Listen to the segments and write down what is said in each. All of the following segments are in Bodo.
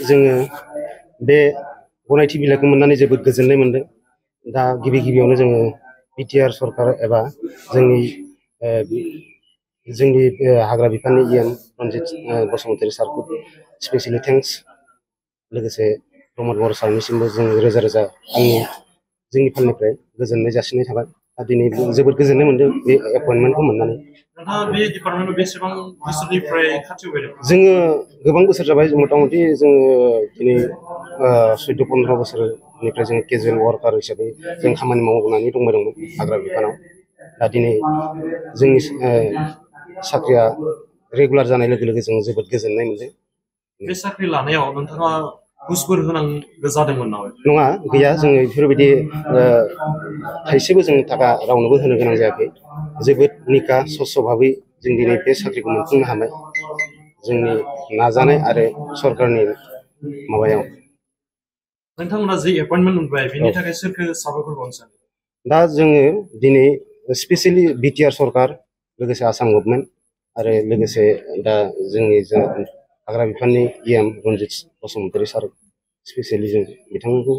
जोङो बे गनायथि बिलाइखौ मोननानै जोबोद गोजोननाय मोनदों। दा गिबियावनो जोङो बिटिआर सरकार एबा जोंनि हाग्रा बिफाननि रनजित बसुमतारी सारखौ स्पेसियेलि थेंक्स। लोगोसे प्रमद बर सारनिसिमबो जों रोजा रोजा जोंनि फालनिफ्राय गोजोननाय जासिनाय थाबाय। दिनै जोबोद गोजोननाय मोनदों बे एपइन्टमेन्टखौ मोननानै। जोङो गोबां बोसोर जाबाय, मथा मथि जोङो दिनै 14-15 बोसोरनिफ्राय जों केजुवेल वार्कार हिसाबै जों खामानि मावनानै दंमोन हाग्रा बिफानाव। दा दिनै जोंनि साख्रिया रेगुलार जानाय लोगो लोगो जों जोबोद गोजोननाय मोनदों। बे साख्रि लानायाव नोंथाङा घुसफोर होनांगौ जादोंमोन नामा? नङा, गैया। जोङो बेफोरबायदि थाइसेबो जों थाखा रावनोबो होनो गोनां जायाखै। जोबोद निका स्बच्छ भाबै जों दिनै बे साख्रिखौ मोनफुंनो हाबाय जोंनि नाजानाय आरो सरकारनि माबायाव। नोंथांमोना जि एपइन्टमेन्ट मोनबाय बेनि थाखाय सोरखौ साबायखर बावनो सानो? दा जोङो दिनै स्पेसियेलि बिटिआर सरकार, लोगोसे आसाम गभर्नमेन्ट आरो लोगोसे दा जोंनि हाग्रा बिफाननि रनजित बसुमतारी सार, स्पेसियेलि जों बिथांमोनखौ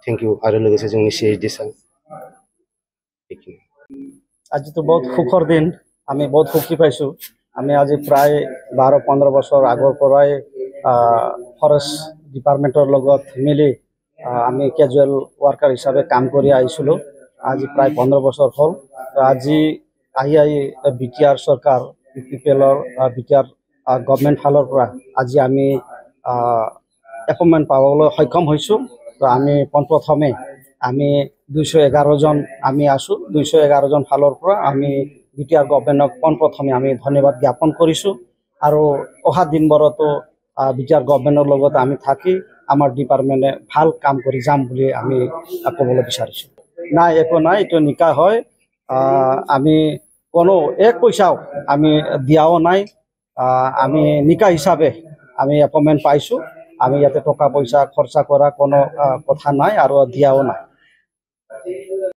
थैंक यू। आरो लोगोसे जोंनि CHD सार। आज तो बहुत सुखर दिन, आम बहुत सुखी पाइছো। आम आज प्राय 12-15 बছर आगर पराय फरेस्ट डिपार्टमेंटर लगत मिली आम कैजुअल वार्कार हिसाब से काम कर आईसिलो। आज प्राय 15 बছर हल। आज बिटिआर सरकार बिटिआर गवर्नमेंट फालर आज आम एपइन्टमेन्ट पाबले सक्षम हईसो। तो आम पोनप्रथमे आम 211 जन आम आसो। 211 जन फालर आम बिटिआर गवर्नमेंटक पोनप्रथमे आम धन्यवाद ज्ञापन करिसो। आरो अहा दिन बरतो बिटिआर गवर्नमेंटर लगत आम थाकी आमार डिपार्टमेंटे ভাল काम करि जाम बुली आम कबले बिचारिसो। ना एको ना, एटो निका है। आम कोनो एक पैसाओ आम दियाओ नाई। आम निका हिसाबे आम एपइन्टमेन्ट पाइसो। आम इते टका पैसा खर्चा करा कोनो कथा नाई और दियाओ नाई।